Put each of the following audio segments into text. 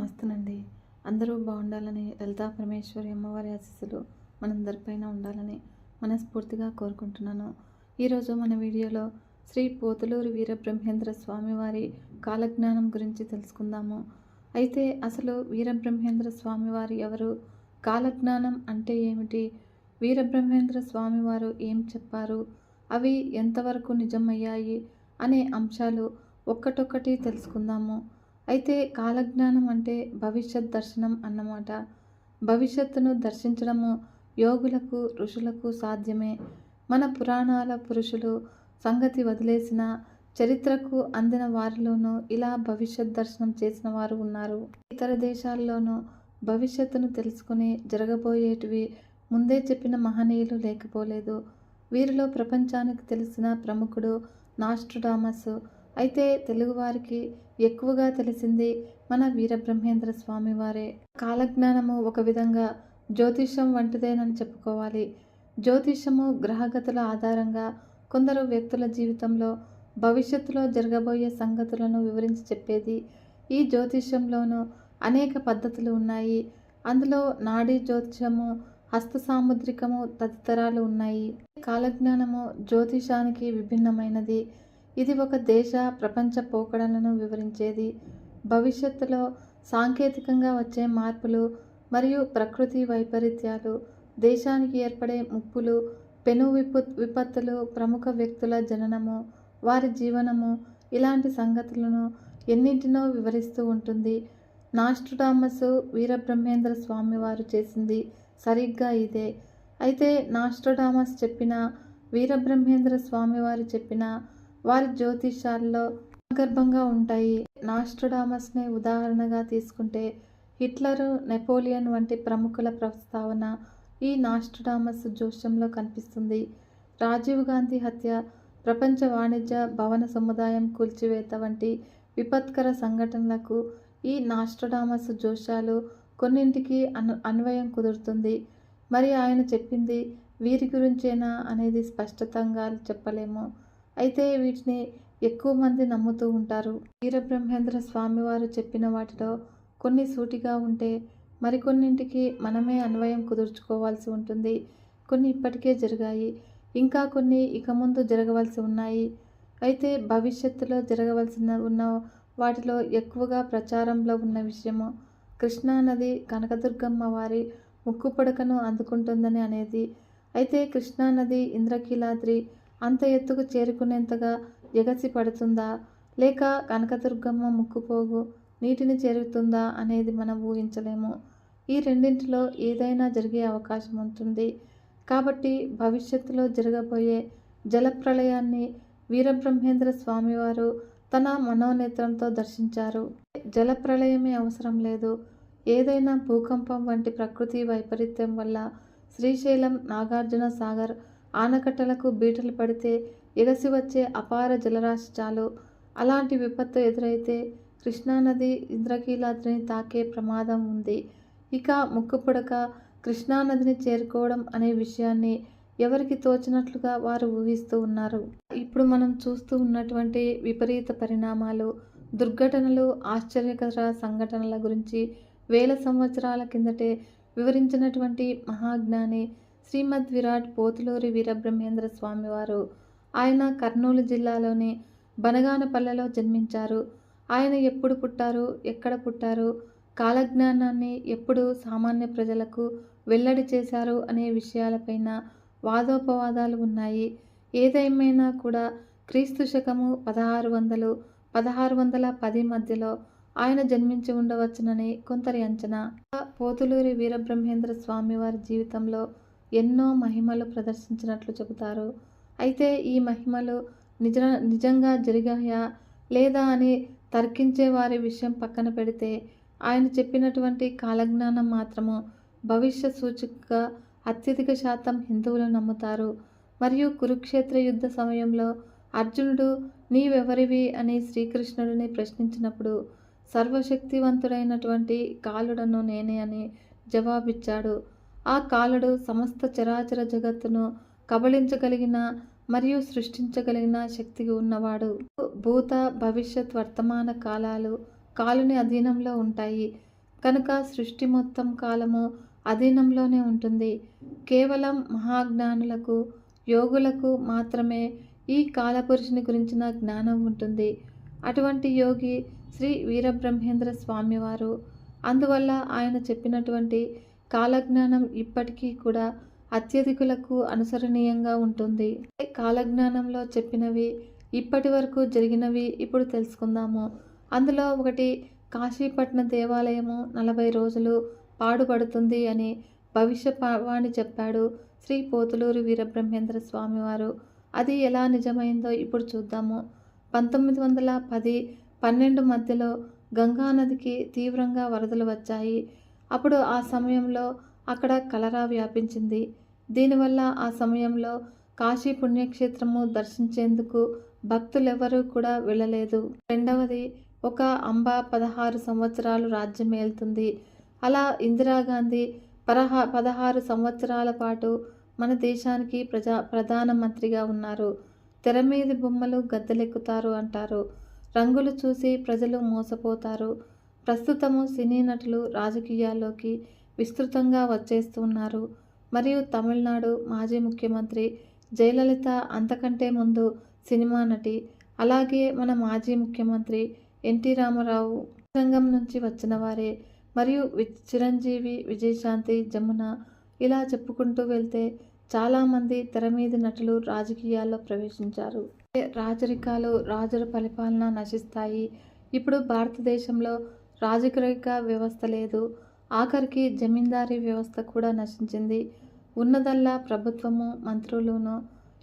నమస్తేనండి. అందరూ బాగుండాలని, లలితా పరమేశ్వరి అమ్మవారి ఆశీస్సులు మనందరిపైన ఉండాలని మనస్ఫూర్తిగా కోరుకుంటున్నాను. ఈరోజు మన వీడియోలో శ్రీ పోతులూరి వీరబ్రహ్మేంద్ర స్వామివారి కాలజ్ఞానం గురించి తెలుసుకుందాము. అయితే అసలు వీరబ్రహ్మేంద్ర స్వామివారు ఎవరు? కాలజ్ఞానం అంటే ఏమిటి? వీరబ్రహ్మేంద్ర స్వామివారు ఏం చెప్పారు? అవి ఎంతవరకు నిజమయ్యాయి అనే అంశాలు ఒక్కటొక్కటి తెలుసుకుందాము. అయితే కాలజ్ఞానం అంటే భవిష్యత్ దర్శనం అన్నమాట. భవిష్యత్తును దర్శించడము యోగులకు, ఋషులకు సాధ్యమే. మన పురాణాల పురుషులు సంగతి వదిలేసిన చరిత్రకు అందిన వారిలోనూ ఇలా భవిష్యత్ దర్శనం చేసిన వారు ఉన్నారు. ఇతర దేశాల్లోనూ భవిష్యత్తును తెలుసుకుని జరగబోయేటివి ముందే చెప్పిన మహనీయులు లేకపోలేదు. వీరిలో ప్రపంచానికి తెలిసిన ప్రముఖుడు నాస్ట్రడామస్. అయితే తెలుగువారికి ఎక్కువగా తెలిసింది మన వీరబ్రహ్మేంద్ర స్వామి వారే. కాలజ్ఞానము ఒక విధంగా జ్యోతిష్యం వంటిదేనని చెప్పుకోవాలి. జ్యోతిష్యము గ్రహగతుల ఆధారంగా కొందరు వ్యక్తుల జీవితంలో భవిష్యత్తులో జరగబోయే సంగతులను వివరించి చెప్పేది. ఈ జ్యోతిష్యంలోనూ అనేక పద్ధతులు ఉన్నాయి. అందులో నాడీ జ్యోతిషము, హస్త సాముద్రికము తదితరాలు ఉన్నాయి. కాలజ్ఞానము జ్యోతిషానికి విభిన్నమైనది. ఇది ఒక దేశ, ప్రపంచ పోకడలను వివరించేది. భవిష్యత్తులో సాంకేతికంగా వచ్చే మార్పులు మరియు ప్రకృతి వైపరీత్యాలు, దేశానికి ఏర్పడే ముప్పులు, పెను విపత్తులు, ప్రముఖ వ్యక్తుల జననము, వారి జీవనము, ఇలాంటి సంగతులను ఎన్నింటినో వివరిస్తూ ఉంటుంది. నాస్ట్రడామస్ వీరబ్రహ్మేంద్ర స్వామివారు చేసింది సరిగ్గా ఇదే. అయితే నాస్ట్రడామస్ చెప్పిన, వీరబ్రహ్మేంద్ర స్వామివారు చెప్పిన వారి జ్యోతిషాల్లో గర్భంగా ఉంటాయి. నాస్ట్రడామస్నే ఉదాహరణగా తీసుకుంటే హిట్లరు, నెపోలియన్ వంటి ప్రముఖుల ప్రస్తావన ఈ నాస్ట్రడామస్ జోస్యంలో కనిపిస్తుంది. రాజీవ్ గాంధీ హత్య, ప్రపంచ వాణిజ్య భవన సముదాయం కూల్చివేత వంటి విపత్కర సంఘటనలకు ఈ నాస్ట్రడామస్ జోస్యాలు కొన్నింటికి అన్వయం కుదురుతుంది. మరి ఆయన చెప్పింది వీరి గురించేనా అనేది స్పష్టంగా చెప్పలేము. అయితే వీటిని ఎక్కువ మంది నమ్ముతూ ఉంటారు. వీరబ్రహ్మేంద్ర స్వామివారు చెప్పిన వాటిలో కొన్ని సూటిగా ఉంటే మరికొన్నింటికి మనమే అన్వయం కుదుర్చుకోవాల్సి ఉంటుంది. కొన్ని ఇప్పటికే జరిగాయి, ఇంకా కొన్ని ఇక ముందు జరగవలసి ఉన్నాయి. అయితే భవిష్యత్తులో ఉన్న వాటిలో ఎక్కువగా ప్రచారంలో ఉన్న విషయము కృష్ణానది కనకదుర్గమ్మ వారి ముక్కుపుడకను అందుకుంటుందని అనేది. అయితే కృష్ణానది ఇంద్రకీలాద్రి అంత ఎత్తుకు చేరుకునేంతగా ఎగసి పడుతుందా, లేక కనకదుర్గమ్మ ముక్కుపోగు నీటిని చేరుతుందా అనేది మనం ఊహించలేము. ఈ రెండింటిలో ఏదైనా జరిగే అవకాశం ఉంటుంది. కాబట్టి భవిష్యత్తులో జరగబోయే జలప్రళయాన్ని వీరబ్రహ్మేంద్ర స్వామివారు తన మనోనేత్రంతో దర్శించారు. జలప్రళయమే అవసరం లేదు. ఏదైనా భూకంపం వంటి ప్రకృతి వైపరీత్యం వల్ల శ్రీశైలం, నాగార్జున సాగర్ ఆనకట్టలకు బీటలు పడితే ఎగసి వచ్చే అపార జలరాశి చాలు. అలాంటి విపత్తు ఎదురైతే కృష్ణానది ఇంద్రకీలాద్రిని తాకే ప్రమాదం ఉంది. ఇక ముక్కుపుడక కృష్ణానదిని చేరుకోవడం అనే విషయాన్ని ఎవరికి తోచినట్లుగా వారు ఊహిస్తూ ఉన్నారు. ఇప్పుడు మనం చూస్తూ ఉన్నటువంటి విపరీత పరిణామాలు, దుర్ఘటనలు, ఆశ్చర్యకర సంఘటనల గురించి వేల సంవత్సరాల కిందటే వివరించినటువంటి మహాజ్ఞాని శ్రీమద్ విరాట్ పోతులూరి వీరబ్రహ్మేంద్ర స్వామివారు. ఆయన కర్నూలు జిల్లాలోని బనగానపల్లెలో జన్మించారు. ఆయన ఎప్పుడు పుట్టారు, ఎక్కడ పుట్టారు, కాలజ్ఞానాన్ని ఎప్పుడు సామాన్య ప్రజలకు వెల్లడి చేశారు అనే విషయాలపైన వాదోపవాదాలు ఉన్నాయి. ఏదేమైనా కూడా క్రీస్తు శకము 1600-1610 మధ్యలో ఆయన జన్మించి ఉండవచ్చునని కొందరి అంచనా. పోతులూరి వీరబ్రహ్మేంద్ర స్వామివారి జీవితంలో ఎన్నో మహిమలు ప్రదర్శించినట్లు చెబుతారు. అయితే ఈ మహిమలు నిజంగా జరిగాయా లేదా అని తర్కించే వారి విషయం పక్కన పెడితే, ఆయన చెప్పినటువంటి కాలజ్ఞానం మాత్రము భవిష్య సూచికగా అత్యధిక శాతం హిందువులు నమ్ముతారు. మరియు కురుక్షేత్ర యుద్ధ సమయంలో అర్జునుడు నీవెవరివి అని శ్రీకృష్ణుడిని ప్రశ్నించినప్పుడు సర్వశక్తివంతుడైనటువంటి కాలుడను నేనే అని జవాబిచ్చాడు. ఆ కాలుడు సమస్త చరాచర జగత్తును కబళించగలిగిన మరియు సృష్టించగలిగిన శక్తి ఉన్నవాడు. భూత, భవిష్యత్, వర్తమాన కాలాలు కాలుని అధీనంలో ఉంటాయి. కనుక సృష్టి మొత్తం కాలము అధీనంలోనే ఉంటుంది. కేవలం మహాజ్ఞానులకు, యోగులకు మాత్రమే ఈ కాలపురుషుని గురించిన జ్ఞానం ఉంటుంది. అటువంటి యోగి శ్రీ వీరబ్రహ్మేంద్ర స్వామివారు. అందువల్ల ఆయన చెప్పినటువంటి కాలజ్ఞానం ఇప్పటికీ కూడా అత్యధికులకు అనుసరణీయంగా ఉంటుంది. కాలజ్ఞానంలో చెప్పినవి ఇప్పటి వరకు జరిగినవి ఇప్పుడు తెలుసుకుందాము. అందులో ఒకటి, కాశీపట్న దేవాలయము 40 రోజులు పాడుపడుతుంది అని భవిష్యవాణి చెప్పాడు శ్రీ పోతులూరి వీరబ్రహ్మేంద్ర స్వామివారు. అది ఎలా నిజమైందో ఇప్పుడు చూద్దాము. 1910, 12 మధ్యలో గంగానదికి తీవ్రంగా వరదలు వచ్చాయి. అప్పుడు ఆ సమయంలో అక్కడ కలరా వ్యాపించింది. దీనివల్ల ఆ సమయంలో కాశీ పుణ్యక్షేత్రము దర్శించేందుకు భక్తులెవరూ కూడా వెళ్ళలేదు. రెండవది, ఒక అంబ 16 సంవత్సరాలు రాజ్యం ఏలుతుంది. అలా ఇందిరాగాంధీ 16 సంవత్సరాల పాటు మన దేశానికి ప్రధానమంత్రిగా ఉన్నారు. తెర మీది బొమ్మలు గద్దెలెక్కుతారు అంటారు. రంగులు చూసి ప్రజలు మోసపోతారు. ప్రస్తుతము సినీ నటులు రాజకీయాల్లోకి విస్తృతంగా వచ్చేస్తున్నారు. మరియు తమిళనాడు మాజీ ముఖ్యమంత్రి జయలలిత అంతకంటే ముందు సినిమా నటి. అలాగే మన మాజీ ముఖ్యమంత్రి ఎన్టీ రామారావు రంగం నుంచి వచ్చిన వారే. మరియు చిరంజీవి, విజయశాంతి, జమున, ఇలా చెప్పుకుంటూ వెళ్తే చాలామంది తెరమీది నటులు రాజకీయాల్లో ప్రవేశించారు. రాజరికాలు, రాజుల పరిపాలన నశిస్తాయి. ఇప్పుడు భారతదేశంలో రాజరిక వ్యవస్థ లేదు. ఆఖరికి జమీందారీ వ్యవస్థ కూడా నశించింది. ఉన్నదల్లా ప్రభుత్వము, మంత్రులును.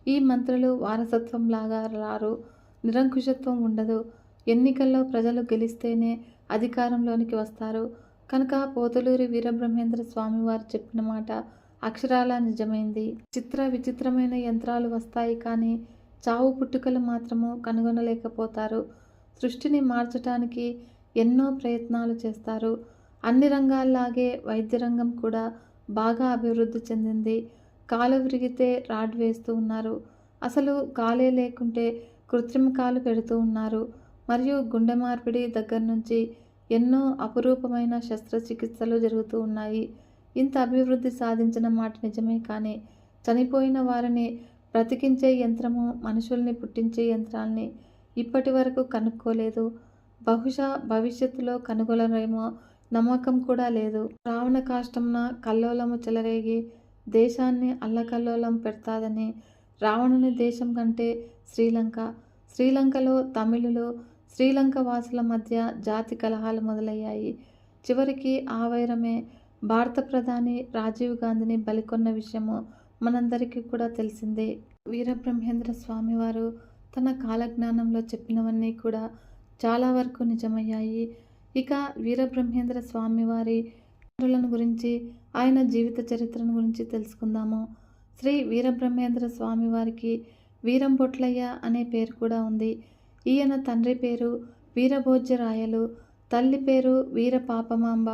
ఈ మంత్రులు వారసత్వంలాగా రారు. నిరంకుశత్వం ఉండదు. ఎన్నికల్లో ప్రజలు గెలిస్తేనే అధికారంలోనికి వస్తారు. కనుక పోతులూరి వీరబ్రహ్మేంద్ర స్వామివారు చెప్పిన మాట అక్షరాలా నిజమైంది. విచిత్రమైన యంత్రాలు వస్తాయి కానీ చావు పుట్టుకలు మాత్రము కనుగొనలేకపోతారు. సృష్టిని మార్చటానికి ఎన్నో ప్రయత్నాలు చేస్తారు. అన్ని రంగాల్లాగే వైద్య రంగం కూడా బాగా అభివృద్ధి చెందింది. కాలు విరిగితే రాడ్ వేస్తూ ఉన్నారు. అసలు కాలే లేకుంటే కృత్రిమ కాలు పెడుతూ ఉన్నారు. మరియు గుండె మార్పిడి దగ్గర నుంచి ఎన్నో అపురూపమైన శస్త్రచికిత్సలు జరుగుతూ ఉన్నాయి. ఇంత అభివృద్ధి సాధించిన మాట నిజమే కానీ చనిపోయిన వారిని బ్రతికించే యంత్రము, మనుషుల్ని పుట్టించే యంత్రాల్ని ఇప్పటి వరకు కనుక్కోలేదు. బహుశా భవిష్యత్తులో కనుగొనరేమో, నమ్మకం కూడా లేదు. రావణ కాష్టంన కల్లోలము చెలరేగి దేశాన్ని అల్లకల్లోలం పెడతాదని రావణుని దేశం కంటే శ్రీలంకలో తమిళులు, శ్రీలంక వాసుల మధ్య జాతి కలహాలు మొదలయ్యాయి. చివరికి ఆ వైరమే భారత ప్రధాని రాజీవ్ గాంధీని బలికొన్న విషయము మనందరికీ కూడా తెలిసిందే. వీరబ్రహ్మేంద్ర స్వామివారు తన కాలజ్ఞానంలో చెప్పినవన్నీ కూడా చాలా వరకు నిజమయ్యాయి. ఇక వీరబ్రహ్మేంద్ర స్వామివారి గురించి, ఆయన జీవిత చరిత్రను గురించి తెలుసుకుందాము. శ్రీ వీరబ్రహ్మేంద్ర స్వామివారికి వీరంబొట్లయ్య అనే పేరు కూడా ఉంది. ఈయన తండ్రి పేరు వీరభోజ్యరాయలు, తల్లి పేరు వీరపాపమాంబ.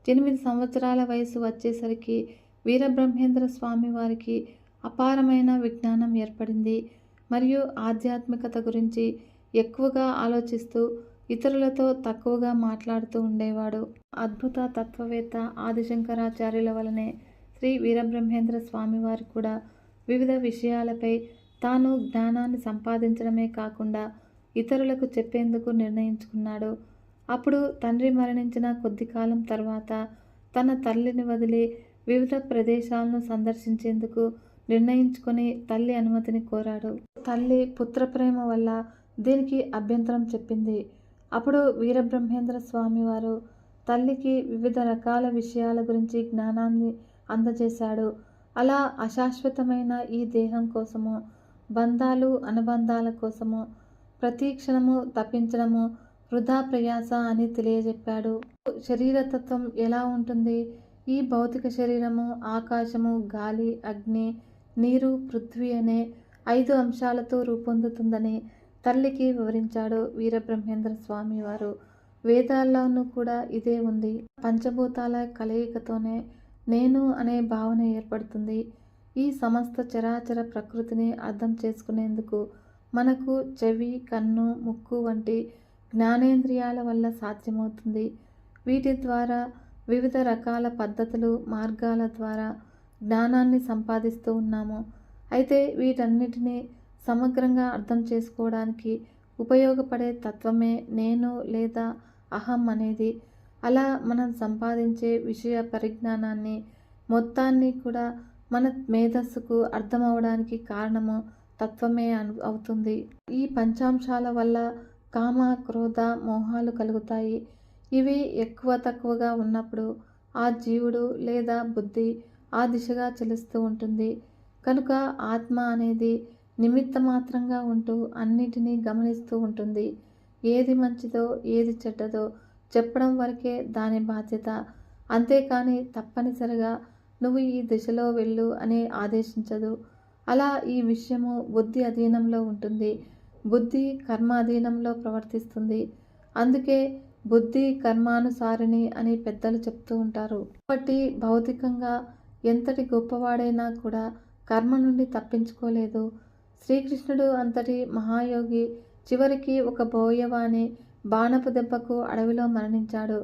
8 సంవత్సరాల వయసు వచ్చేసరికి వీరబ్రహ్మేంద్ర స్వామి వారికి అపారమైన విజ్ఞానం ఏర్పడింది. మరియు ఆధ్యాత్మికత గురించి ఎక్కువగా ఆలోచిస్తూ ఇతరులతో తక్కువగా మాట్లాడుతూ ఉండేవాడు. అద్భుత తత్వవేత్త ఆదిశంకరాచార్యుల వలనే శ్రీ వీరబ్రహ్మేంద్ర స్వామివారు కూడా వివిధ విషయాలపై తాను జ్ఞానాన్ని సంపాదించడమే కాకుండా ఇతరులకు చెప్పేందుకు నిర్ణయించుకున్నాడు. అప్పుడు తండ్రి మరణించిన కొద్ది కాలం తర్వాత తన తల్లిని వదిలి వివిధ ప్రదేశాలను సందర్శించేందుకు నిర్ణయించుకొని తల్లి అనుమతిని కోరాడు. తల్లి పుత్రప్రేమ వల్ల దీనికి అభ్యంతరం చెప్పింది. అప్పుడు వీరబ్రహ్మేంద్ర స్వామివారు తల్లికి వివిధ రకాల విషయాల గురించి జ్ఞానాన్ని అందజేశాడు. అలా అశాశ్వతమైన ఈ దేహం కోసము, బంధాలు అనుబంధాల కోసము ప్రతి క్షణము తప్పించడము వృధా ప్రయాస అని తెలియజెప్పాడు. శరీరతత్వం ఎలా ఉంటుంది? ఈ భౌతిక శరీరము ఆకాశము, గాలి, అగ్ని, నీరు, పృథ్వీ అనే 5 అంశాలతో రూపొందుతుందని తల్లికి వివరించాడు వీరబ్రహ్మేంద్ర స్వామివారు. వేదాల్లోనూ కూడా ఇదే ఉంది. పంచభూతాల కలయికతోనే నేను అనే భావన ఏర్పడుతుంది. ఈ సమస్త చరాచర ప్రకృతిని అర్థం చేసుకునేందుకు మనకు చెవి, కన్ను, ముక్కు వంటి జ్ఞానేంద్రియాల వల్ల సాధ్యమవుతుంది. వీటి ద్వారా వివిధ రకాల పద్ధతులు, మార్గాల ద్వారా జ్ఞానాన్ని సంపాదిస్తూ ఉన్నాము. అయితే వీటన్నిటినీ సమగ్రంగా అర్థం చేసుకోవడానికి ఉపయోగపడే తత్వమే నేను లేదా అహం అనేది. అలా మనం సంపాదించే విషయ పరిజ్ఞానాన్ని మొత్తాన్ని కూడా మన మేధస్సుకు అర్థమవడానికి కారణము తత్వమే అవుతుంది. ఈ పంచాంశాల వల్ల కామ, క్రోధ, మోహాలు కలుగుతాయి. ఇవి ఎక్కువ తక్కువగా ఉన్నప్పుడు ఆ జీవుడు లేదా బుద్ధి ఆ దిశగా చలిస్తూ ఉంటుంది. కనుక ఆత్మ అనేది నిమిత్త మాత్రంగా ఉంటూ అన్నిటినీ గమనిస్తూ ఉంటుంది. ఏది మంచిదో ఏది చెడ్డదో చెప్పడం వరకే దాని బాధ్యత. అంతేకాని తప్పనిసరిగా నువ్వు ఈ దిశలో వెళ్ళు అని ఆదేశించదు. అలా ఈ విషయము బుద్ధి అధీనంలో ఉంటుంది. బుద్ధి కర్మ అధీనంలో ప్రవర్తిస్తుంది. అందుకే బుద్ధి కర్మానుసారిణి అని పెద్దలు చెప్తూ ఉంటారు. కాబట్టి భౌతికంగా ఎంతటి గొప్పవాడైనా కూడా కర్మ నుండి తప్పించుకోలేదు. శ్రీకృష్ణుడు అంతటి మహాయోగి చివరికి ఒక బోయవాని బాణపు దెబ్బకు అడవిలో మరణించాడు.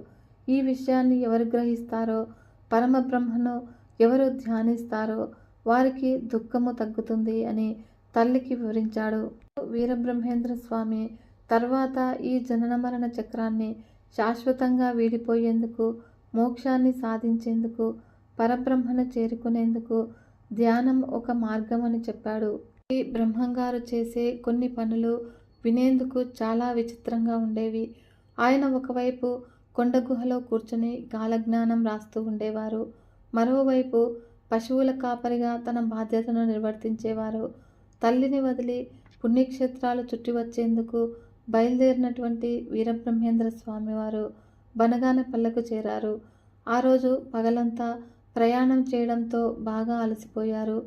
ఈ విషయాన్ని ఎవరు గ్రహిస్తారో, పరమబ్రహ్మను ఎవరు ధ్యానిస్తారో వారికి దుఃఖము తగ్గుతుంది అని తల్లికి వివరించాడు. వీరబ్రహ్మేంద్ర స్వామి తర్వాత ఈ జనన మరణ చక్రాన్ని శాశ్వతంగా వీడిపోయేందుకు, మోక్షాన్ని సాధించేందుకు, పరబ్రహ్మను చేరుకునేందుకు ధ్యానం ఒక మార్గం అని చెప్పాడు. ఈ బ్రహ్మంగారు చేసే కొన్ని పనులు వినేందుకు చాలా విచిత్రంగా ఉండేవి. ఆయన ఒకవైపు కొండ గుహలో కూర్చొని కాలజ్ఞానం రాస్తూ ఉండేవారు. మరోవైపు పశువుల కాపరిగా తన బాధ్యతను నిర్వర్తించేవారు. తల్లిని వదిలి పుణ్యక్షేత్రాలు చుట్టి వచ్చేందుకు బయలుదేరినటువంటి వీరబ్రహ్మేంద్ర స్వామివారు బనగానపల్లెకు చేరారు. ఆ రోజు పగలంతా ప్రయాణం చేయడంతో బాగా అలసిపోయారు.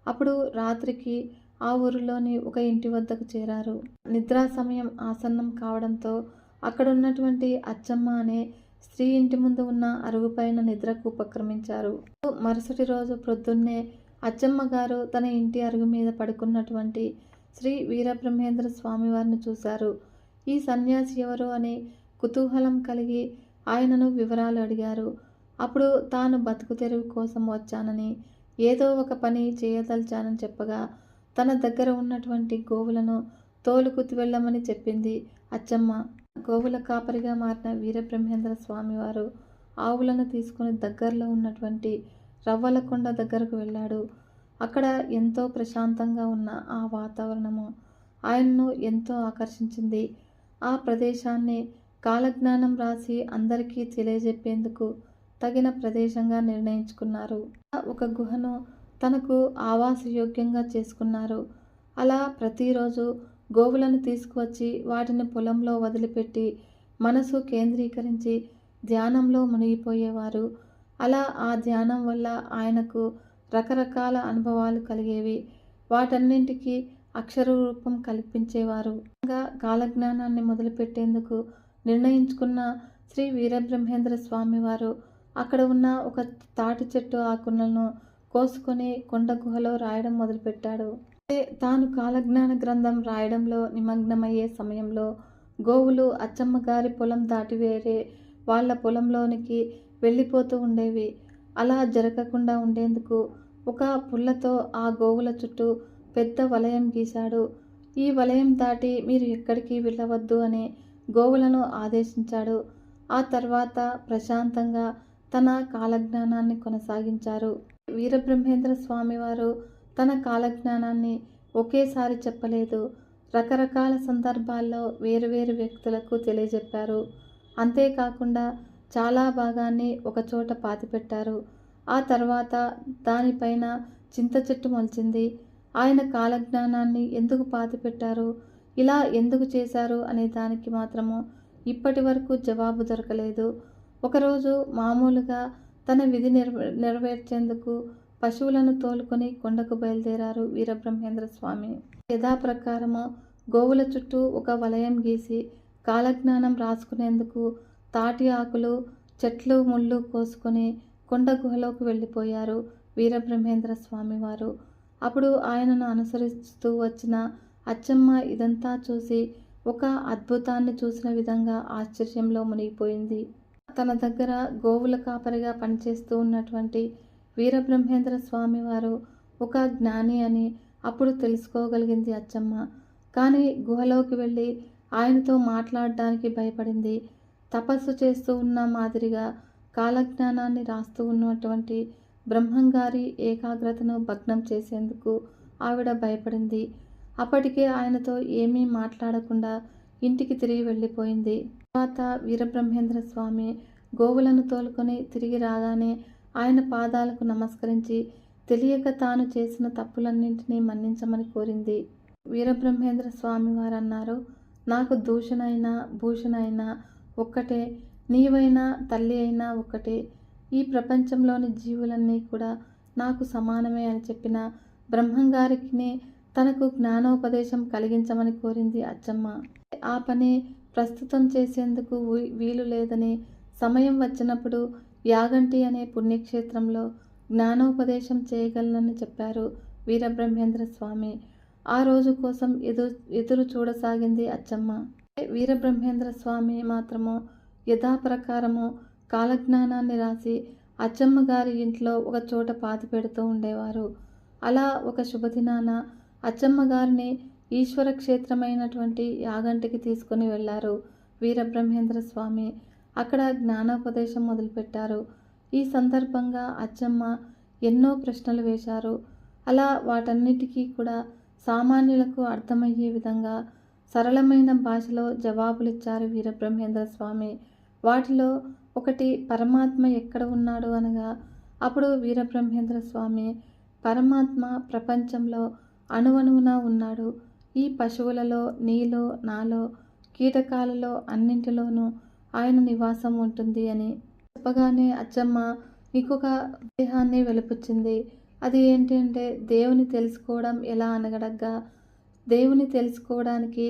అప్పుడు రాత్రికి ఆ ఊరిలోని ఒక ఇంటి వద్దకు చేరారు. నిద్రా సమయం ఆసన్నం కావడంతో అక్కడున్నటువంటి అచ్చమ్మ అనే స్త్రీ ఇంటి ముందు ఉన్న అరుగుపైన నిద్రకు ఉపక్రమించారు. మరుసటి రోజు ప్రొద్దున్నే అచ్చమ్మ గారు తన ఇంటి అరుగు మీద పడుకున్నటువంటి శ్రీ వీరబ్రహ్మేంద్ర స్వామివారిని చూశారు. ఈ సన్యాసి ఎవరు అని కుతూహలం కలిగి ఆయనను వివరాలు అడిగారు. అప్పుడు తాను బతుకు తెరువు కోసం వచ్చానని, ఏదో ఒక పని చేయదలిచానని చెప్పగా తన దగ్గర ఉన్నటువంటి గోవులను తోలుకుతి వెళ్ళమని చెప్పింది అచ్చమ్మ. గోవుల కాపరిగా మారిన వీరబ్రహ్మేంద్ర స్వామివారు ఆవులను తీసుకుని దగ్గరలో ఉన్నటువంటి రవ్వలకొండ దగ్గరకు వెళ్ళాడు. అక్కడ ఎంతో ప్రశాంతంగా ఉన్న ఆ వాతావరణము ఆయన్ను ఎంతో ఆకర్షించింది. ఆ ప్రదేశాన్ని కాలజ్ఞానం రాసి అందరికీ తెలియజెప్పేందుకు తగిన ప్రదేశంగా నిర్ణయించుకున్నారు. ఒక గుహను తనకు ఆవాసయోగ్యంగా చేసుకున్నారు. అలా ప్రతిరోజు గోవులను తీసుకువచ్చి వాటిని పొలంలో వదిలిపెట్టి మనసు కేంద్రీకరించి ధ్యానంలో మునిగిపోయేవారు. అలా ఆ ధ్యానం వల్ల ఆయనకు రకరకాల అనుభవాలు కలిగేవి. వాటన్నింటికి అక్షర రూపం కల్పించేవారు. కాలజ్ఞానాన్ని మొదలుపెట్టేందుకు నిర్ణయించుకున్న శ్రీ వీరబ్రహ్మేంద్ర స్వామివారు అక్కడ ఉన్న ఒక తాటి చెట్టు ఆకులను కోసుకొని కొండ గుహలో రాయడం మొదలుపెట్టాడు. తాను కాలజ్ఞాన గ్రంథం రాయడంలో నిమగ్నమయ్యే సమయంలో గోవులు అచ్చమ్మ గారి పొలం దాటి వేరే వాళ్ళ పొలంలోనికి వెళ్ళిపోతూ ఉండేవి. అలా జరగకుండా ఉండేందుకు ఒక పుల్లతో ఆ గోవుల చుట్టూ పెద్ద వలయం గీశాడు. ఈ వలయం దాటి మీరు ఎక్కడికి వెళ్ళవద్దు అని గోవులను ఆదేశించాడు. ఆ తర్వాత ప్రశాంతంగా తన కాలజ్ఞానాన్ని కొనసాగించారు. వీరబ్రహ్మేంద్ర స్వామివారు తన కాలజ్ఞానాన్ని ఒకేసారి చెప్పలేదు. రకరకాల సందర్భాల్లో వేరువేరు వ్యక్తులకు తెలియజెప్పారు. అంతేకాకుండా చాలా భాగాన్ని ఒకచోట పాతిపెట్టారు. ఆ తర్వాత దానిపైన చింత చెట్టు మొలిచింది. ఆయన కాలజ్ఞానాన్ని ఎందుకు పాతిపెట్టారు, ఇలా ఎందుకు చేశారు అనే దానికి మాత్రము ఇప్పటి వరకు జవాబు దొరకలేదు. ఒకరోజు మామూలుగా తన విధి నెరవేర్చేందుకు పశువులను తోలుకొని కొండకు బయలుదేరారు వీరబ్రహ్మేంద్ర స్వామి. యథాప్రకారము గోవుల చుట్టూ ఒక వలయం గీసి కాలజ్ఞానం రాసుకునేందుకు తాటి ఆకులు, చెట్లు, ముళ్ళు కోసుకొని కొండ గుహలోకి వెళ్ళిపోయారు వీరబ్రహ్మేంద్ర స్వామివారు. అప్పుడు ఆయనను అనుసరిస్తూ వచ్చిన అచ్చమ్మ ఇదంతా చూసి ఒక అద్భుతాన్ని చూసిన విధంగా ఆశ్చర్యంలో మునిగిపోయింది. తన దగ్గర గోవుల కాపరిగా పనిచేస్తూ ఉన్నటువంటి వీరబ్రహ్మేంద్ర స్వామి వారు ఒక జ్ఞాని అని అప్పుడు తెలుసుకోగలిగింది అచ్చమ్మ. కానీ గుహలోకి వెళ్ళి ఆయనతో మాట్లాడడానికి భయపడింది. తపస్సు చేస్తూ ఉన్న మాదిరిగా కాలజ్ఞానాన్ని రాస్తూ ఉన్నటువంటి బ్రహ్మంగారి ఏకాగ్రతను భగ్నం చేసేందుకు ఆవిడ భయపడింది. అప్పటికే ఆయనతో ఏమీ మాట్లాడకుండా ఇంటికి తిరిగి వెళ్ళిపోయింది. తర్వాత వీరబ్రహ్మేంద్ర స్వామి గోవులను తోలుకొని తిరిగి రాగానే ఆయన పాదాలకు నమస్కరించి తెలియక తాను చేసిన తప్పులన్నింటినీ మన్నించమని కోరింది. వీరబ్రహ్మేంద్ర స్వామి వారు అన్నారు, నాకు దూషణ అయినా భూషణ అయినా ఒక్కటే, నీవైనా తల్లి అయినా ఒక్కటే, ఈ ప్రపంచంలోని జీవులన్నీ కూడా నాకు సమానమే అని చెప్పిన బ్రహ్మంగారికి తనకు జ్ఞానోపదేశం కలిగించమని కోరింది అచ్చమ్మ. ఆ పని ప్రస్తుతం చేసేందుకు వీలు లేదని, సమయం వచ్చినప్పుడు యాగంటి అనే పుణ్యక్షేత్రంలో జ్ఞానోపదేశం చేయగలనని చెప్పారు వీరబ్రహ్మేంద్ర స్వామి. ఆ రోజు కోసం ఎదురు చూడసాగింది అచ్చమ్మ. వీరబ్రహ్మేంద్ర స్వామి మాత్రము యథాప్రకారము కాలజ్ఞానాన్ని రాసి అచ్చమ్మ గారి ఇంట్లో ఒక చోట పాతి పెడుతూ ఉండేవారు. అలా ఒక శుభదినాన అచ్చమ్మ గారిని ఈశ్వర క్షేత్రమైనటువంటి యాగంటికి తీసుకుని వెళ్ళారు వీరబ్రహ్మేంద్ర స్వామి. అక్కడ జ్ఞానోపదేశం మొదలుపెట్టారు. ఈ సందర్భంగా అచ్చమ్మ ఎన్నో ప్రశ్నలు వేశారు. అలా వాటన్నిటికీ కూడా సామాన్యులకు అర్థమయ్యే విధంగా సరళమైన భాషలో జవాబులిచ్చారు వీరబ్రహ్మేంద్ర స్వామి. వాటిలో ఒకటి, పరమాత్మ ఎక్కడ ఉన్నాడు అనగా అప్పుడు వీరబ్రహ్మేంద్ర స్వామి, పరమాత్మ ప్రపంచంలో అణువణువున ఉన్నాడు. ఈ పశువులలో, నీలో, నాలో, కీటకాలలో అన్నింటిలోనూ ఆయన నివాసం ఉంటుంది అని చెప్పగానే అచ్చమ్మ ఇంకొక దేహాన్ని వెలిపుచ్చింది. అది ఏంటి అంటే, దేవుని తెలుసుకోవడం ఎలా అనగడగ్గా, దేవుని తెలుసుకోవడానికి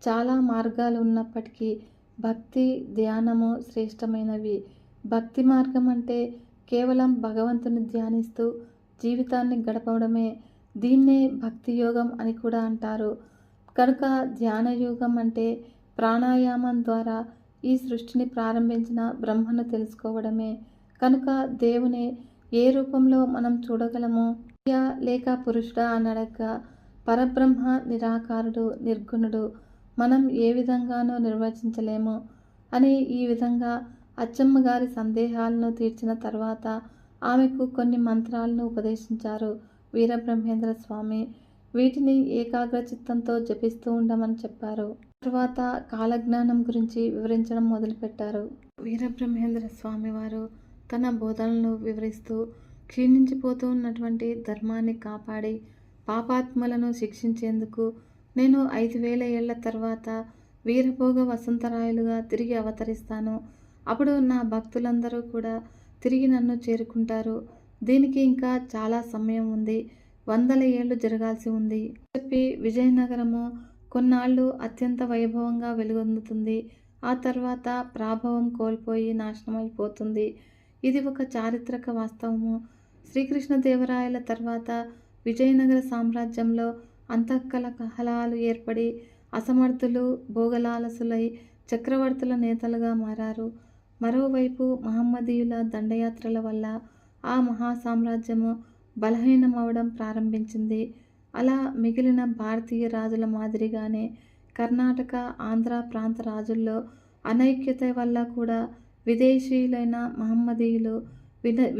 చాలా మార్గాలు ఉన్నప్పటికీ భక్తి, ధ్యానము శ్రేష్టమైనవి. భక్తి మార్గం అంటే కేవలం భగవంతుని ధ్యానిస్తూ జీవితాన్ని గడపడమే. దీన్నే భక్తి యోగం అని కూడా అంటారు. కనుక ధ్యాన యోగం అంటే ప్రాణాయామం ద్వారా ఈ సృష్టిని ప్రారంభించిన బ్రహ్మను తెలుసుకోవడమే. కనుక దేవుని ఏ రూపంలో మనం చూడగలము? లేక పురుషుడా అనడగ్గా పరబ్రహ్మ నిరాకారుడు, నిర్గుణుడు, మనం ఏ విధంగానూ నిర్వచించలేము అని ఈ విధంగా అచ్చమ్మ గారి సందేహాలను తీర్చిన తర్వాత ఆమెకు కొన్ని మంత్రాలను ఉపదేశించారు వీరబ్రహ్మేంద్ర స్వామి. వీటిని ఏకాగ్ర చిత్తంతో జపిస్తూ ఉండమని చెప్పారు. తర్వాత కాలజ్ఞానం గురించి వివరించడం మొదలుపెట్టారు. వీరబ్రహ్మేంద్ర స్వామి వారు తన బోధనలను వివరిస్తూ క్షీణించిపోతూ ఉన్నటువంటి ధర్మాన్ని కాపాడి పాపాత్మలను శిక్షించేందుకు నేను 5000 ఏళ్ల తర్వాత వీరభోగ వసంతరాయలుగా తిరిగి అవతరిస్తాను. అప్పుడు నా భక్తులందరూ కూడా తిరిగి నన్ను చేరుకుంటారు. దీనికి ఇంకా చాలా సమయం ఉంది, 100 ఏళ్ళు జరగాల్సి ఉంది చెప్పి విజయనగరము కొన్నాళ్ళు అత్యంత వైభవంగా వెలుగొందుతుంది. ఆ తర్వాత ప్రాభవం కోల్పోయి నాశనమైపోతుంది. ఇది ఒక చారిత్రక వాస్తవము. శ్రీకృష్ణదేవరాయల తర్వాత విజయనగర సామ్రాజ్యంలో అంతఃకలహాలు ఏర్పడి అసమర్థులు భోగలాలసులై చక్రవర్తుల నేతలుగా మారారు. మరోవైపు మహమ్మదీయుల దండయాత్రల వల్ల ఆ మహాసామ్రాజ్యము బలహీనమవడం ప్రారంభించింది. అలా మిగిలిన భారతీయ రాజుల మాదిరిగానే కర్ణాటక, ఆంధ్ర ప్రాంత రాజుల్లో అనైక్యత వల్ల కూడా విదేశీయులైన మహమ్మదీయులు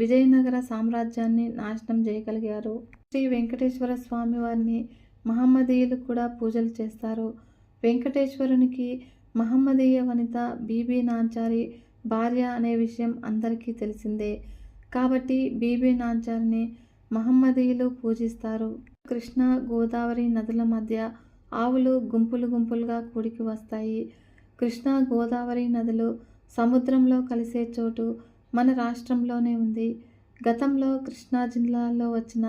విజయనగర సామ్రాజ్యాన్ని నాశనం చేయగలిగారు. శ్రీ వెంకటేశ్వర స్వామి వారిని మహమ్మదీయులు కూడా పూజలు చేస్తారు. వెంకటేశ్వరునికి మహమ్మదీయ వనిత బీబీ నాంచారి భార్య అనే విషయం అందరికీ తెలిసిందే. కాబట్టి బీబీ నాంచారిని మహమ్మదీయులు పూజిస్తారు. కృష్ణ, గోదావరి నదుల మధ్య ఆవులు గుంపులు గుంపులుగా కూడికి వస్తాయి. కృష్ణా, గోదావరి నదులు సముద్రంలో కలిసే చోటు మన రాష్ట్రంలోనే ఉంది. గతంలో కృష్ణా జిల్లాలో వచ్చిన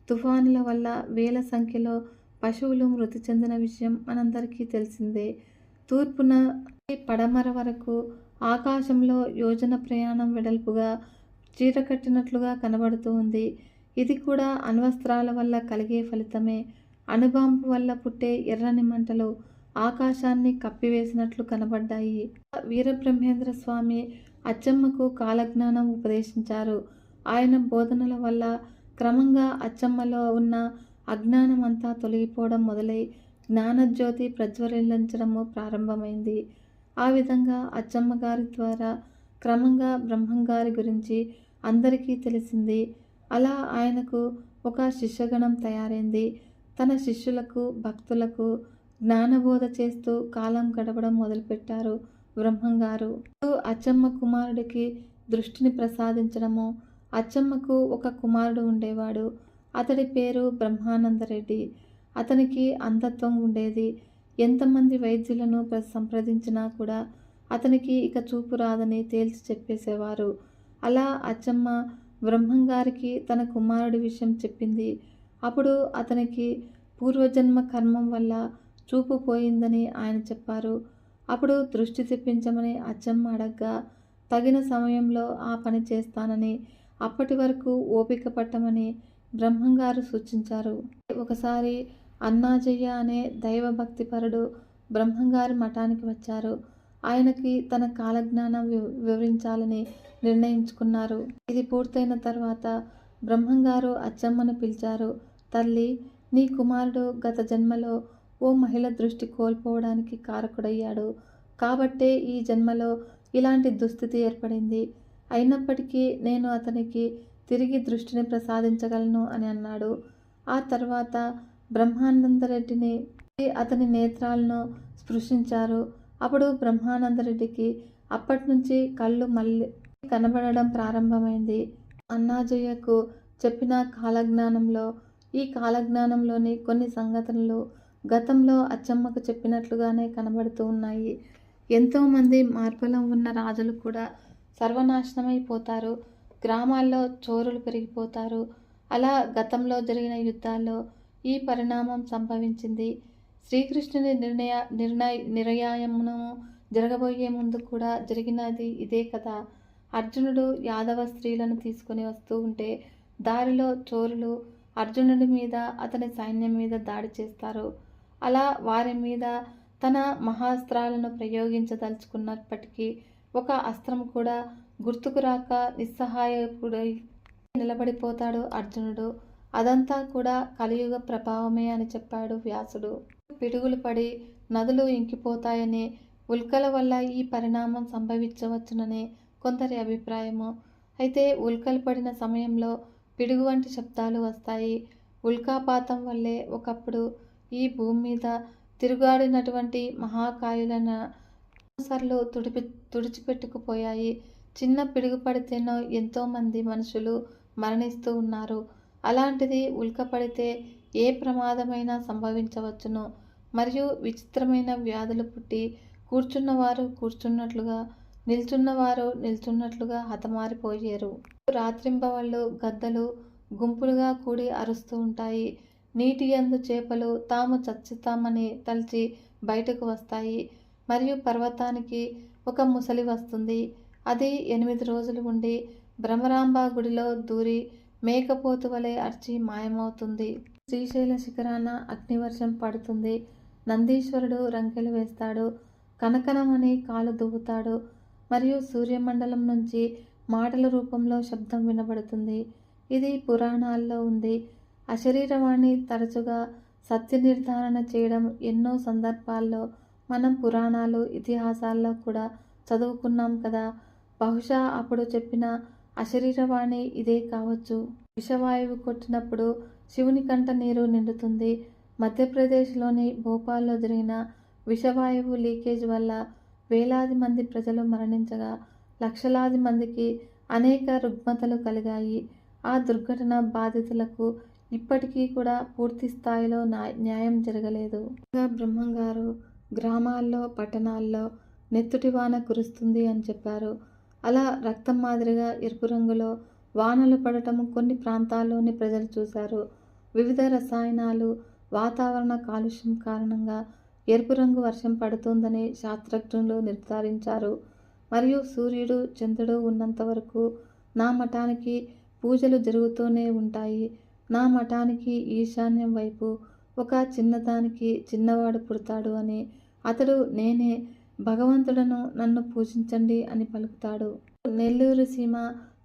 తుఫానుల వల్ల వేల సంఖ్యలో పశువులు మృతి చెందిన విషయం మనందరికీ తెలిసిందే. తూర్పున పడమర వరకు ఆకాశంలో యోజన ప్రయాణం వెడల్పుగా చీరకట్టినట్లుగా కనబడుతూ ఉంది. ఇది కూడా అణ్వస్త్రాల వల్ల కలిగే ఫలితమే. అణుబాంబు వల్ల పుట్టే ఎర్రని మంటలు ఆకాశాన్ని కప్పివేసినట్లు కనబడ్డాయి. వీరబ్రహ్మేంద్ర స్వామి అచ్చమ్మకు కాలజ్ఞానం ఉపదేశించారు. ఆయన బోధనల వల్ల క్రమంగా అచ్చమ్మలో ఉన్న అజ్ఞానం అంతా తొలగిపోవడం మొదలై జ్ఞానజ్యోతి ప్రజ్వలించడము ప్రారంభమైంది. ఆ విధంగా అచ్చమ్మ గారి ద్వారా క్రమంగా బ్రహ్మంగారి గురించి అందరికీ తెలిసింది. అలా ఆయనకు ఒక శిష్యగణం తయారైంది. తన శిష్యులకు, భక్తులకు జ్ఞానబోధ చేస్తూ కాలం గడపడం మొదలుపెట్టారు బ్రహ్మంగారు. అచ్చమ్మ కుమారుడికి దృష్టిని ప్రసాదించడము. అచ్చమ్మకు ఒక కుమారుడు ఉండేవాడు. అతడి పేరు బ్రహ్మానందరెడ్డి. అతనికి అంధత్వం ఉండేది. ఎంతమంది వైద్యులను సంప్రదించినా కూడా అతనికి ఇక చూపు రాదని తేల్చి చెప్పేసేవారు. అలా అచ్చమ్మ బ్రహ్మంగారికి తన కుమారుడి విషయం చెప్పింది. అప్పుడు అతనికి పూర్వజన్మ కర్మం వల్ల చూపు పోయిందని ఆయన చెప్పారు. అప్పుడు దృష్టి తెప్పించమని అచ్చమ్మ అడగ్గా తగిన సమయంలో ఆ పని చేస్తానని, అప్పటి వరకు ఓపిక పట్టమని బ్రహ్మంగారు సూచించారు. ఒకసారి అన్నాజయ్య అనే దైవభక్తిపరుడు బ్రహ్మంగారి మఠానికి వచ్చారు. ఆయనకి తన కాలజ్ఞానం వివరించాలని నిర్ణయించుకున్నారు. ఇది పూర్తయిన తర్వాత బ్రహ్మంగారు అచ్చమ్మను పిలిచారు. తల్లి, నీ కుమారుడు గత జన్మలో ఓ మహిళ దృష్టి కోల్పోవడానికి కారకుడయ్యాడు. కాబట్టే ఈ జన్మలో ఇలాంటి దుస్థితి ఏర్పడింది. అయినప్పటికీ నేను అతనికి తిరిగి దృష్టిని ప్రసాదించగలను అని అన్నాడు. ఆ తర్వాత బ్రహ్మానందరెడ్డిని అతని నేత్రాలను స్పృశించారు. అప్పుడు బ్రహ్మానందరెడ్డికి అప్పటి నుంచి కళ్ళు మళ్ళీ కనబడడం ప్రారంభమైంది. అన్నాజయ్యకు చెప్పిన కాలజ్ఞానంలో ఈ కాలజ్ఞానంలోని కొన్ని సంఘటనలు గతంలో అచ్చమ్మకు చెప్పినట్లుగానే కనబడుతూ ఉన్నాయి. ఎంతోమంది మార్పులం ఉన్న రాజులు కూడా సర్వనాశనమైపోతారు. గ్రామాల్లో చోరులు పెరిగిపోతారు. అలా గతంలో జరిగిన యుద్ధాల్లో ఈ పరిణామం సంభవించింది. శ్రీకృష్ణుని నిర్యాయమును జరగబోయే ముందు కూడా జరిగినది ఇదే కదా. అర్జునుడు యాదవ స్త్రీలను తీసుకుని వస్తూ ఉంటే దారిలో చోరులు అర్జునుడి మీద, అతని సైన్యం మీద దాడి చేస్తారు. అలా వారి మీద తన మహాస్త్రాలను ప్రయోగించదలుచుకున్నప్పటికీ ఒక అస్త్రం కూడా గుర్తుకు రాక నిస్సహాయకుడై నిలబడిపోతాడు అర్జునుడు. అదంతా కూడా కలియుగ ప్రభావమే అని చెప్పాడు వ్యాసుడు. పిడుగులు పడి నదులు ఇంకిపోతాయని, ఉల్కల వల్ల ఈ పరిణామం సంభవించవచ్చునని కొందరి అభిప్రాయము. అయితే ఉల్కలు పడిన సమయంలో పిడుగు వంటి శబ్దాలు వస్తాయి. ఉల్కాపాతం వల్లే ఒకప్పుడు ఈ భూమి మీద తిరుగాడినటువంటి మహాకాయులైన సర్లు తుడిచిపెట్టుకుపోయాయి. చిన్న పిడుగు పడితేనో ఎంతోమంది మనుషులు మరణిస్తూ ఉన్నారు. అలాంటిది ఉల్క పడితే ఏ ప్రమాదమైనా సంభవించవచ్చును. మరియు విచిత్రమైన వ్యాధులు పుట్టి కూర్చున్నవారు కూర్చున్నట్లుగా, నిల్చున్నవారు నిల్చున్నట్లుగా హతమారిపోయారు. రాత్రింబవళ్ళు గద్దలు గుంపులుగా కూడి అరుస్తూ ఉంటాయి. నీటి యందు చేపలు తాము చచ్చుతామని తలచి బయటకు వస్తాయి. మరియు పర్వతానికి ఒక ముసలి వస్తుంది. అది 8 రోజులు ఉండి భ్రమరాంబ గుడిలో దూరి మేకపోతు వలె అర్చి మాయమవుతుంది. శ్రీశైల శిఖరాన అగ్నివర్షం పడుతుంది. నందీశ్వరుడు రంకెలు వేస్తాడు. కనకనమని కాలు దువ్వుతాడు. మరియు సూర్యమండలం నుంచి మాటల రూపంలో శబ్దం వినబడుతుంది. ఇది పురాణాల్లో ఉంది. అశరీరవాణి తరచుగా సత్య నిర్ధారణ చేయడం ఎన్నో సందర్భాల్లో మనం పురాణాలు, ఇతిహాసాల్లో కూడా చదువుకున్నాం కదా. బహుశా అప్పుడు చెప్పిన అశరీరవాణి ఇదే కావచ్చు. విషవాయువు కొట్టినప్పుడు శివుని కంట నీరు నిండుతుంది. మధ్యప్రదేశ్లోని భోపాల్లో జరిగిన విషవాయువు లీకేజ్ వల్ల వేలాది మంది ప్రజలు మరణించగా లక్షలాది మందికి అనేక రుగ్మతలు కలిగాయి. ఆ దుర్ఘటన బాధితులకు ఇప్పటికీ కూడా పూర్తి స్థాయిలో న్యాయం జరగలేదు. బ్రహ్మంగారు గ్రామాల్లో, పట్టణాల్లో నెత్తుటి వాన కురుస్తుంది అని చెప్పారు. అలా రక్తం మాదిరిగా ఎరుపు రంగులో వానలు పడటం కొన్ని ప్రాంతాల్లోని ప్రజలు చూశారు. వివిధ రసాయనాలు, వాతావరణ కాలుష్యం కారణంగా ఎరుపు రంగు వర్షం పడుతుందని శాస్త్రజ్ఞులు నిర్ధారించారు. మరియు సూర్యుడు, చంద్రుడు ఉన్నంత వరకు నా మఠానికి పూజలు జరుగుతూనే ఉంటాయి. నా మఠానికి ఈశాన్యం వైపు ఒక చిన్నదానికి చిన్నవాడు పుడతాడు అని, అతడు నేనే, భగవంతుడను, నన్ను పూజించండి అని పలుకుతాడు. నెల్లూరు సీమ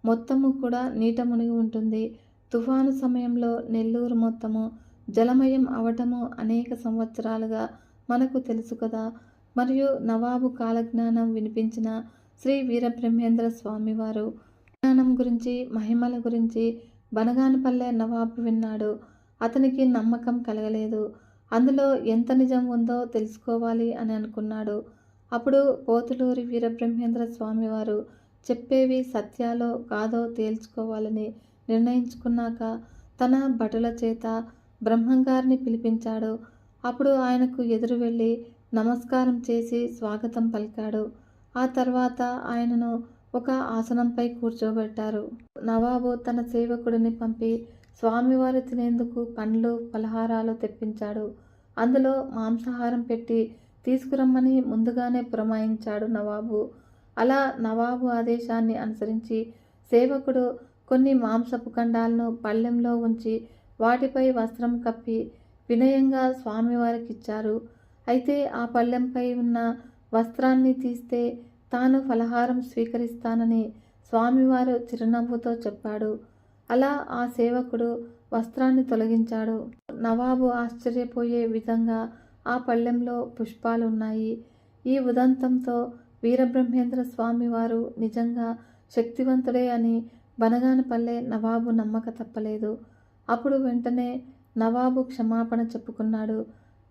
మొత్తము కూడా నీట మునిగి ఉంటుంది. తుఫాను సమయంలో నెల్లూరు మొత్తము జలమయం అవటము అనేక సంవత్సరాలుగా మనకు తెలుసు కదా. మరియు నవాబు కాలజ్ఞానం వినిపించిన శ్రీ వీరబ్రహ్మేంద్ర స్వామివారు జ్ఞానం గురించి, మహిమల గురించి బనగానపల్లె నవాబు విన్నాడు. అతనికి నమ్మకం కలగలేదు. అందులో ఎంత నిజం ఉందో తెలుసుకోవాలి అని అనుకున్నాడు. అప్పుడు పోతులూరి వీరబ్రహ్మేంద్ర స్వామివారు చెప్పేవి సత్యాలో కాదో తేల్చుకోవాలని నిర్ణయించుకున్నాక తన భటుల చేత బ్రహ్మంగారిని పిలిపించాడు. అప్పుడు ఆయనకు ఎదురు వెళ్ళి నమస్కారం చేసి స్వాగతం పలికాడు. ఆ తర్వాత ఆయనను ఒక ఆసనంపై కూర్చోబెట్టారు. నవాబు తన సేవకుడిని పంపి స్వామివారు తినేందుకు పండ్లు, పలహారాలు తెప్పించాడు. అందులో మాంసాహారం పెట్టి తీసుకురమ్మని ముందుగానే పురమాయించాడు నవాబు. అలా నవాబు ఆదేశాన్ని అనుసరించి సేవకుడు కొన్ని మాంసపు ఖండాలను పళ్ళెంలో ఉంచి వాటిపై వస్త్రం కప్పి వినయంగా స్వామివారికిచ్చారు. అయితే ఆ పళ్ళెంపై ఉన్న వస్త్రాన్ని తీస్తే తాను ఫలహారం స్వీకరిస్తానని స్వామివారు చిరునవ్వుతో చెప్పాడు. అలా ఆ సేవకుడు వస్త్రాన్ని తొలగించాడు. నవాబు ఆశ్చర్యపోయే విధంగా ఆ పళ్ళెంలో పుష్పాలున్నాయి. ఈ ఉదంతంతో వీరబ్రహ్మేంద్ర స్వామివారు నిజంగా శక్తివంతుడే అని బనగానపల్లె నవాబు నమ్మక తప్పలేదు. అప్పుడు వెంటనే నవాబు క్షమాపణ చెప్పుకున్నాడు.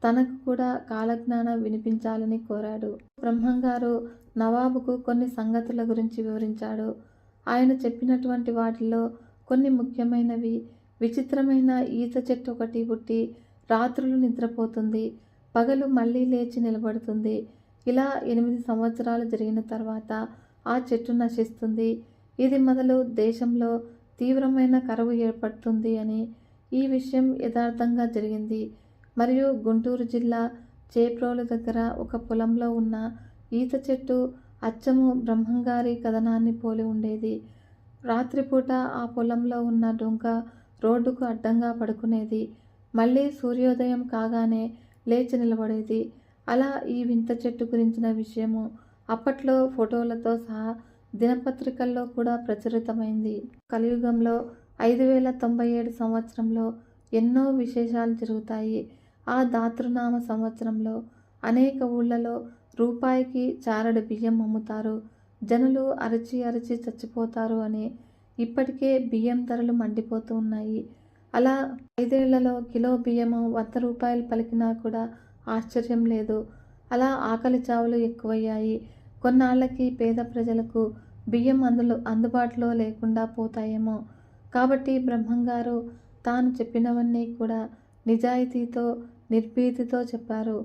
తనకు కూడా కాలజ్ఞానం వినిపించాలని కోరాడు. బ్రహ్మంగారు నవాబుకు కొన్ని సంగతుల గురించి వివరించాడు. ఆయన చెప్పినటువంటి వాటిల్లో కొన్ని ముఖ్యమైనవి: విచిత్రమైన ఈత చెట్టు ఒకటి పుట్టి రాత్రులు నిద్రపోతుంది, పగలు మళ్ళీ లేచి నిలబడుతుంది. ఇలా 8 సంవత్సరాలు జరిగిన తర్వాత ఆ చెట్టు నశిస్తుంది. ఇది మొదలు దేశంలో తీవ్రమైన కరువు ఏర్పడుతుంది అని. ఈ విషయం యథార్థంగా జరిగింది. మరియు గుంటూరు జిల్లా చేప్రోలు దగ్గర ఒక పొలంలో ఉన్న ఈత చెట్టు అచ్చము బ్రహ్మంగారి కథనాన్ని పోలి ఉండేది. రాత్రిపూట ఆ పొలంలో ఉన్న డొంక రోడ్డుకు అడ్డంగా పడుకునేది. మళ్ళీ సూర్యోదయం కాగానే లేచి నిలబడేది. అలా ఈ వింత చెట్టు గురించిన విషయము అప్పట్లో ఫోటోలతో సహా దినపత్రికల్లో కూడా ప్రచురితమైంది. కలియుగంలో 5097 సంవత్సరంలో ఎన్నో విశేషాలు జరుగుతాయి. ఆ దాతృనామ సంవత్సరంలో అనేక ఊళ్ళలో రూపాయికి చారడు బియ్యం అమ్ముతారు. జనులు అరచి అరచి చచ్చిపోతారు అని ఇప్పటికే బియ్యం ధరలు మండిపోతూ ఉన్నాయి. అలా 5 ఏళ్లలో కిలో బియ్యము 100 రూపాయలు పలికినా కూడా ఆశ్చర్యం లేదు. అలా ఆకలి చావులు ఎక్కువయ్యాయి. కొన్నాళ్లకి పేద ప్రజలకు బియ్యం అందుబాటులో లేకుండా పోతాయేమో. కాబట్టి బ్రహ్మంగారు తాను చెప్పినవన్నీ కూడా నిజాయితీతో, నిర్భీతితో చెప్పారు.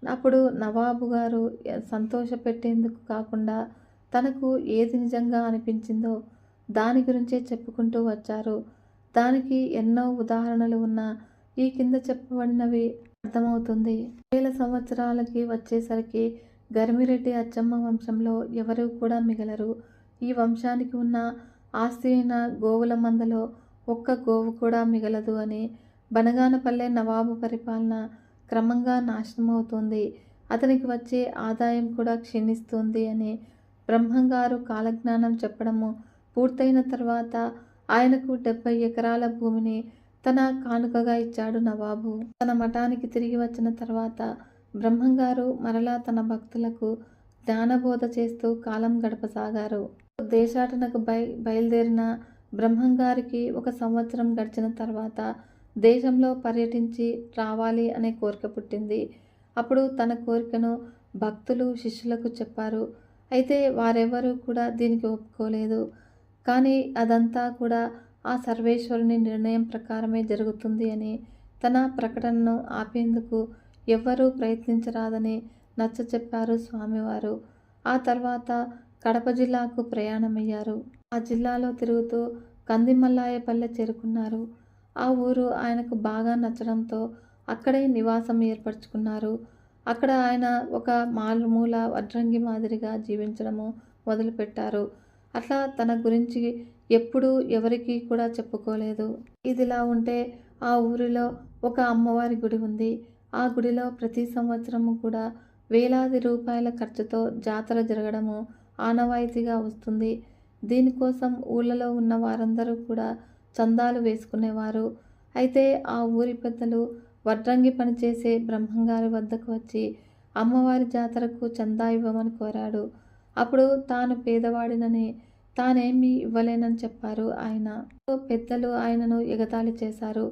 అప్పుడు నవాబు గారు సంతోషపెట్టేందుకు కాకుండా తనకు ఏది నిజంగా అనిపించిందో దాని గురించే చెప్పుకుంటూ వచ్చారు. దానికి ఎన్నో ఉదాహరణలు ఉన్నా ఈ కింద చెప్పబడినవి అర్థమవుతుంది. 1000 సంవత్సరాలకి వచ్చేసరికి గరిమిరెడ్డి అచ్చమ్మ వంశంలో ఎవరూ కూడా మిగలరు. ఈ వంశానికి ఉన్న ఆస్తి అయిన గోవుల మందలో ఒక్క గోవు కూడా మిగలదు అని. బనగానపల్లె నవాబు పరిపాలన క్రమంగా నాశనమవుతుంది. అతనికి వచ్చే ఆదాయం కూడా క్షీణిస్తుంది అని బ్రహ్మంగారు కాలజ్ఞానం చెప్పడము పూర్తయిన తర్వాత ఆయనకు 70 ఎకరాల భూమిని తన కానుకగా ఇచ్చాడు నవాబు. తన మఠానికి తిరిగి వచ్చిన తర్వాత బ్రహ్మంగారు మరలా తన భక్తులకు జ్ఞానబోధ చేస్తూ కాలం గడపసాగారు. దేశాటనకు బయలుదేరిన బ్రహ్మంగారికి 1 సంవత్సరం గడిచిన తర్వాత దేశంలో పర్యటించి రావాలి అనే కోరిక పుట్టింది. అప్పుడు తన కోరికను భక్తులు, శిష్యులకు చెప్పారు. అయితే వారెవరూ కూడా దీనికి ఒప్పుకోలేదు. కానీ అదంతా కూడా ఆ సర్వేశ్వరుని నిర్ణయం ప్రకారమే జరుగుతుంది అని, తన ప్రకటనను ఆపేందుకు ఎవ్వరూ ప్రయత్నించరాదని నచ్చచెప్పారు స్వామివారు. ఆ తర్వాత కడప జిల్లాకు ప్రయాణమయ్యారు. ఆ జిల్లాలో తిరుగుతూ కందిమల్లాయపల్లె చేరుకున్నారు. ఆ ఊరు ఆయనకు బాగా నచ్చడంతో అక్కడే నివాసం ఏర్పరచుకున్నారు. అక్కడ ఆయన ఒక మారుమూల వడ్రంగి మాదిరిగా జీవించడము మొదలుపెట్టారు. అట్లా తన గురించి ఎప్పుడూ ఎవరికీ కూడా చెప్పుకోలేదు. ఇదిలా ఉంటే ఆ ఊరిలో ఒక అమ్మవారి గుడి ఉంది. ఆ గుడిలో ప్రతి సంవత్సరము కూడా వేలాది రూపాయల ఖర్చుతో జాతర జరగడము ఆనవాయితీగా వస్తుంది. దీనికోసం ఊళ్ళలో ఉన్న వారందరూ కూడా చందాలు వేసుకునేవారు. అయితే ఆ ఊరి పెద్దలు వడ్రంగి పనిచేసే బ్రహ్మంగారి వద్దకు వచ్చి అమ్మవారి జాతరకు చందా ఇవ్వమని కోరాడు. అప్పుడు తాను పేదవాడినని, తానేమీ ఇవ్వలేనని చెప్పారు ఆయన. పెద్దలు ఆయనను ఎగతాళి చేశారు.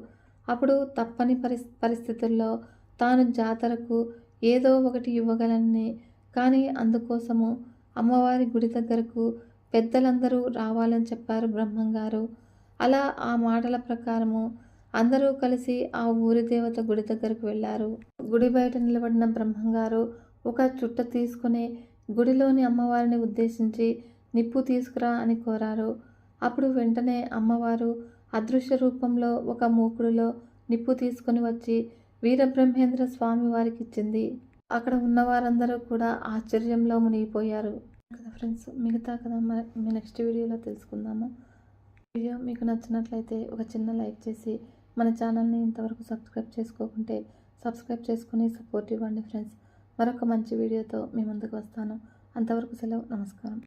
అప్పుడు తప్పని పరిస్థితుల్లో తాను జాతరకు ఏదో ఒకటి ఇవ్వగలనని, కానీ అందుకోసము అమ్మవారి గుడి దగ్గరకు పెద్దలందరూ రావాలని చెప్పారు బ్రహ్మంగారు. అలా ఆ మాటల ప్రకారము అందరూ కలిసి ఆ ఊరి దేవత గుడి దగ్గరకు వెళ్ళారు. గుడి బయట నిలబడిన బ్రహ్మంగారు ఒక చుట్ట తీసుకుని గుడిలోని అమ్మవారిని ఉద్దేశించి నిప్పు తీసుకురా అని కోరారు. అప్పుడు వెంటనే అమ్మవారు అదృశ్య రూపంలో ఒక మూకుడులో నిప్పు తీసుకొని వచ్చి వీరబ్రహ్మేంద్ర స్వామి వారికి ఇచ్చింది. అక్కడ ఉన్న వారందరూ కూడా ఆశ్చర్యంలో మునిగిపోయారు కదా ఫ్రెండ్స్. మిగతా కథ మీ నెక్స్ట్ వీడియోలో తెలుసుకుందాము. వీడియో మీకు నచ్చినట్లయితే ఒక చిన్న లైక్ చేసి మన ఛానల్ని ఇంతవరకు సబ్స్క్రైబ్ చేసుకోకుంటే సబ్స్క్రైబ్ చేసుకుని సపోర్ట్ ఇవ్వండి ఫ్రెండ్స్. మరొక మంచి వీడియోతో మీ ముందుకు వస్తాను. అంతవరకు సెలవు. నమస్కారం.